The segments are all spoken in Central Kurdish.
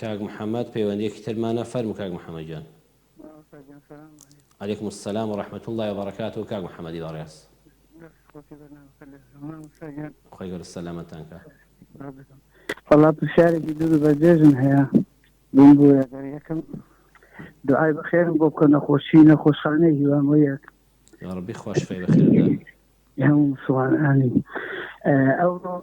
كاك محمد پەیوەندیەکی ترمانە فەرموو کاک محەممەد جان. عليكم السلام ورحمة الله وبركاته كاك محمد بارياس. خير السلامة تانكا. والله بشارك يدور بجاجن هيا بومبو يا دريكم دعاء بخير بوكو نخوشينا خوشانه يوام وياك يا ربي خوش في بخير ده يوم سبحان آمين. أو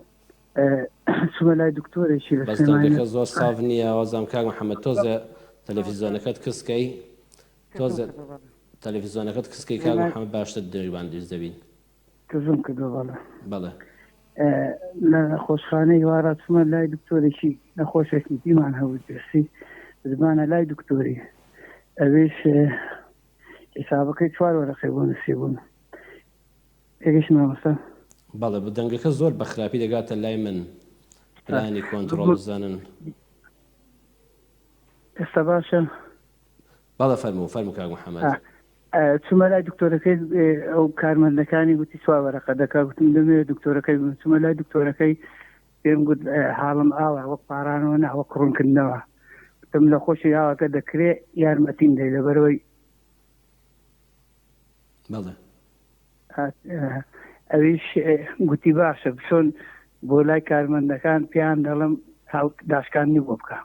شو لا دكتور شيء بس دنگك زور صافنية وزام كاك محمد توزة تلفزيونكت كسكي توزة تلفزيونكت كسكي كاك محمد باش تدريبان ديزدبين تزوم كده والله بله لا خوشخانه وارد شما لا دكتور شيء نخوشك نتي معنها ودرسي زمان لا دكتوري أبيش حسابك شوار ولا خيبون السيبون إيش ما مثلا بله بدنگك زور بخرابي دقات اللاي من بلاني كنترول زانن استباشا بله فرمو كاك محمد ثم لا دكتوركي او كارمندكاني قلت سوا ورقه دكا قلت لهم دكتوركي ثم لا دكتوركي يوم قلت حالم وقاران وانا وقرن كنا ثم لا خوش يا كذا كري يار متين دي لبروي بله اويش قلت باش بشون بولاي كارمندكان بيان دلم هاو داشكان نيبوبكا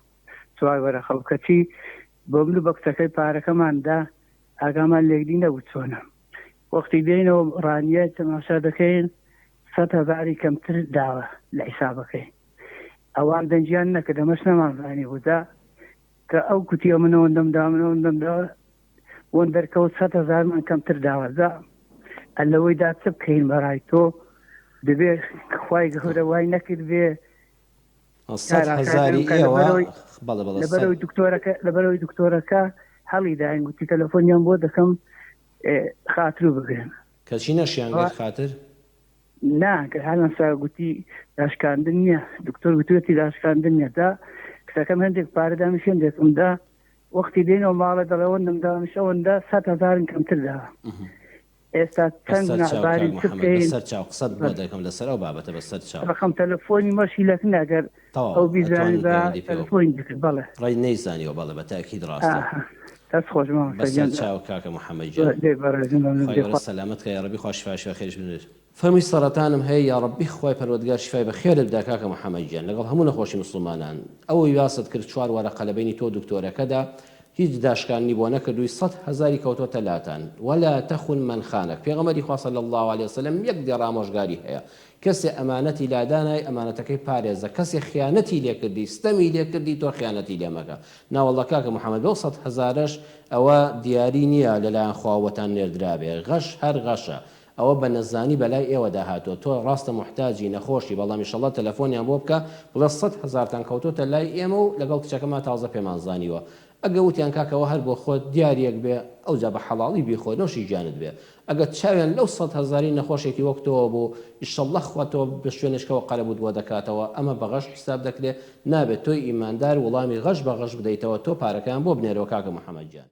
سوا ورقه وكتي بملو بكتكي باركمان ده ئاگامان لێکدی نەبوو چۆنە وەختی دێنەوە ڕانیە تەماشا دەکەین 100,000 کەمتر داوە لە حیسابەکەی ئەوان دەنجیان نەکە دەمەش نەمانزانی بوودا کە ئەو کوتیە منەوەندەمدا وەن دەرکەوت 100,000 کەمتر داوەدا ئەلەوەیدا چ بکەین بەڕای تۆ دەبێ خوای گەورە وای نەکرد بێ 100,000 ئێوە لەبەرەوەی دکتۆرەکە هەڵی داین گوتی تەلەفۆنیان بۆ دەکەم خاتر بگرن کەچی نەشیان گرت خاتر ناکە هەڵەنسا گوتی داشکاندن نییە دکتۆر گوتوێتی داشکاندن نیە دا کتەکەم هەندێک پارەدامیشێن دێکمدا وەختی دێنەوە ماڵە دەڵەوەندم دامشەوەندا 100,000 کەمتر داوە ئێستا چەند ناباری سەر چاو قسەت بۆ دەکەم لەسەر ئەو بابەتە بەسەر چاو ڕقم تەلەفۆنی مەشی لەکن ئەگەر ئەو بیزانی بە تەلەفۆنی بکرد بەڵێ ڕای نەیزانیوە بەڵێ بە تاکید ڕاستە دەست خۆش بەسەر چاو کاکە محەممەد جان سەلامەت کە یا ڕەبی خوا شیفای خێرش بنێت فەرمووی سەرەتانم هەیە یا ڕەبی خوای پەروەردگار شیفای بەخێرت بدا کاکە محەممەد جان لەگەڵ هەموو نەخۆشی مسلمانان ئەوەی واست کرد 4 وەرەقە لە بینی تۆ دکتۆرەکەدا هیچ داشکانی بۆ نەکردووی 100,000 کەوتۆتە لاتان ولا تەخون من خانك پێغەمبەری خوا صلی الله عليه وسلم یەک دێ ڕامۆژگاری هەیە کەسێ ئەمانەتی لادانای ئەمانەتەکەی پارێزە کەسێ خیانەتی لێکردی ستەمی لێکردی تۆ خیانەتی لێ مەکە ناوەڵڵا کاکە محەممەد بەو 100,000ش ئەوە دیاری نییە لەلایەن خواوەتان نێردرابێ غەش هەر غەشە ئەوە بە نەزانی بەلای ئێوە داهاتوە تۆ ڕاستە محتاجی نەخۆشی بەڵام ئینشەڵڵا تەلەفۆنیان بۆ بکە بڵێ 100,000تان کەوتۆتە لای ئێمە و لەگەڵ کچەکەمان تازە پێمان زانیوە ئەگە وتیان کاکەوە هەر بۆ خۆت دیارێک بێ ئەوجا بە حەڵاڵی بیخۆ نۆشی جانت بێ ئەگەر چاویان لەو 100,000 نەخۆشێکی وەکتەوە بوو ئینشەڵڵا خواتەوە بە شوێنشکەوە قەرەبوو بۆ دەکاتەوە ئەمە بە غەش حساب دەکرێت نابێت تۆی ئیماندار وەڵامی غەش بە غەش بدەیتەوە تۆ پارەکەیان بۆ بنێرەوە کاکە محەممەد جان